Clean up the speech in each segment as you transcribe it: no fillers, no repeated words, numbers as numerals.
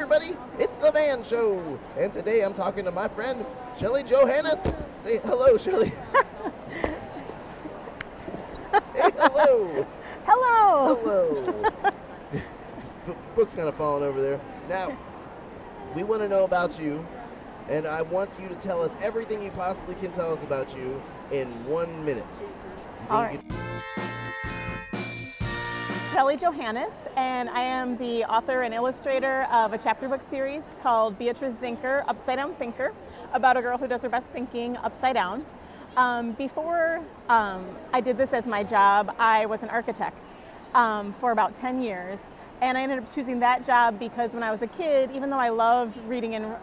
everybody, it's the Van Show, and today I'm talking to my friend, Shelley Johannes. Say hello, Shelley. Say hello. Hello. Hello. Book's kind of falling over there. Now, we want to know about you, and I want you to tell us everything you possibly can tell us about you in 1 minute. All right. Shelley Johannes, and I am the author and illustrator of a chapter book series called Beatrice, Upside Down Thinker, about a girl who does her best thinking upside down. Before I did this as my job, I was an architect for about 10 years. And I ended up choosing that job because when I was a kid, even though I loved reading and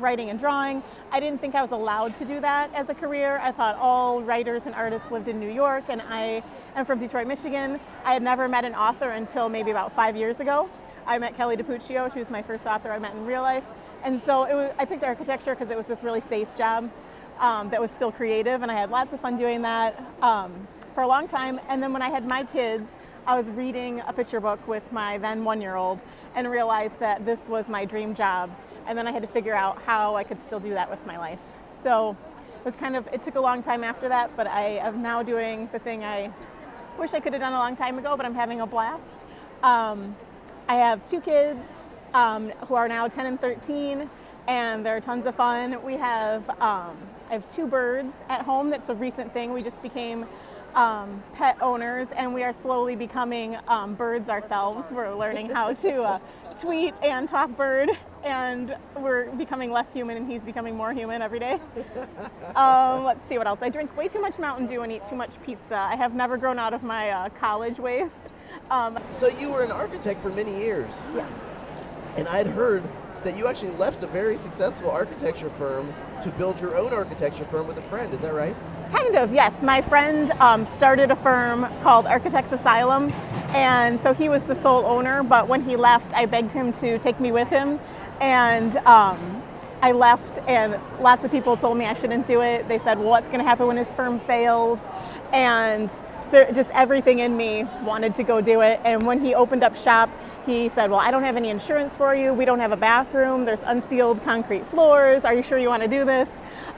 writing and drawing, I didn't think I was allowed to do that as a career. I thought all writers and artists lived in New York, and I am from Detroit, Michigan. I had never met an author until maybe about 5 years ago. I met Kelly DiPuccio. She was my first author I met in real life. And so I picked architecture because it was this really safe job that was still creative, and I had lots of fun doing that for a long time. And then when I had my kids, I was reading a picture book with my then 1-year-old and realized that this was my dream job. And then I had to figure out how I could still do that with my life. So it took a long time after that, but I am now doing the thing I wish I could have done a long time ago, but I'm having a blast. I have 2 kids who are now 10 and 13, and they're tons of fun. I have 2 birds at home. That's a recent thing. We just became pet owners, and we are slowly becoming birds ourselves. We're learning how to tweet and talk bird, and we're becoming less human, and he's becoming more human every day. Let's see what else. I drink way too much Mountain Dew and eat too much pizza. I have never grown out of my college ways. So you were an architect for many years. Yes. And I'd heard that you actually left a very successful architecture firm to build your own architecture firm with a friend. Is that right? Kind of, yes. My friend started a firm called Asylum, and so he was the sole owner, but when he left, I begged him to take me with him, and I left, and lots of people told me I shouldn't do it. They said, well, what's going to happen when his firm fails? And just everything in me wanted to go do it. And when he opened up shop, he said, well, I don't have any insurance for you. We don't have a bathroom. There's unsealed concrete floors. Are you sure you want to do this?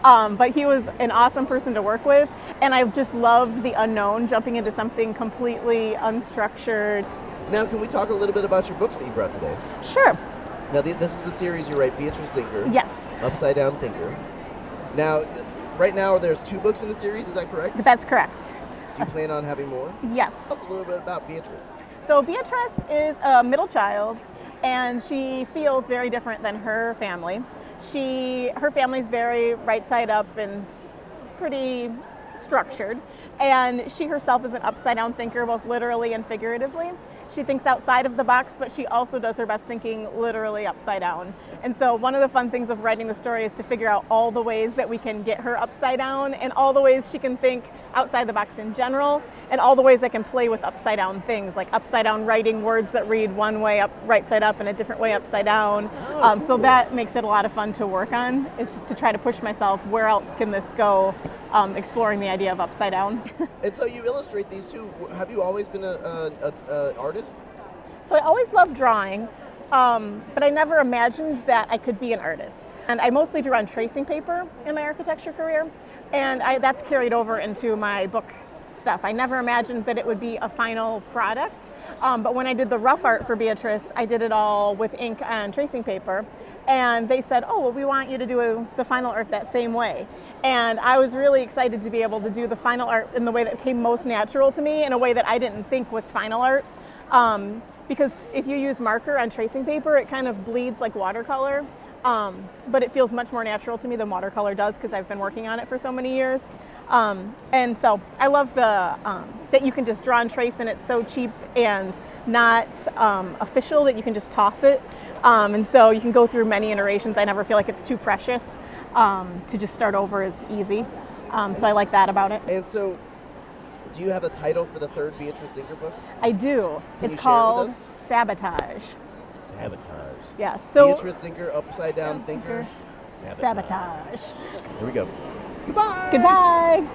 But he was an awesome person to work with. And I just loved the unknown, jumping into something completely unstructured. Now, can we talk a little bit about your books that you brought today? Sure. Now, this is the series you write, Beatrice Thinker. Yes. Upside Down Thinker. Now, right now, there's 2 books in the series. Is that correct? That's correct. Do you plan on having more? Yes. Tell us a little bit about Beatrice. So Beatrice is a middle child, and she feels very different than her family. Her family's very right side up and pretty structured, and she herself is an upside down thinker, both literally and figuratively. She thinks outside of the box, but she also does her best thinking literally upside down. And so one of the fun things of writing the story is to figure out all the ways that we can get her upside down, and all the ways she can think outside the box in general, and all the ways I can play with upside down things, like upside down writing words that read one way up, right side up, and a different way upside down. Cool. So that makes it a lot of fun to work on, is just to try to push myself, where else can this go, exploring the idea of upside down. And so you illustrate these too. Have you always been an artist? So I always loved drawing, but I never imagined that I could be an artist. And I mostly drew on tracing paper in my architecture career, and that's carried over into my book stuff. I never imagined that it would be a final product, but when I did the rough art for Beatrice, I did it all with ink and tracing paper, and they said, oh, well, we want you to do the final art that same way. And I was really excited to be able to do the final art in the way that came most natural to me, in a way that I didn't think was final art. Because if you use marker on tracing paper, it kind of bleeds like watercolor, but it feels much more natural to me than watercolor does, because I've been working on it for so many years. And so I love that you can just draw and trace, and it's so cheap and not official that you can just toss it. And so you can go through many iterations. I never feel like it's too precious. To just start over is easy. So I like that about it. And so, do you have a title for the 3rd Beatrice Thinker book? I do. Can it's you called share it with us? Sabotage. Sabotage. Yeah. So Beatrice Thinker, Upside Down Thinker. Sabotage. Here we go. Goodbye. Goodbye.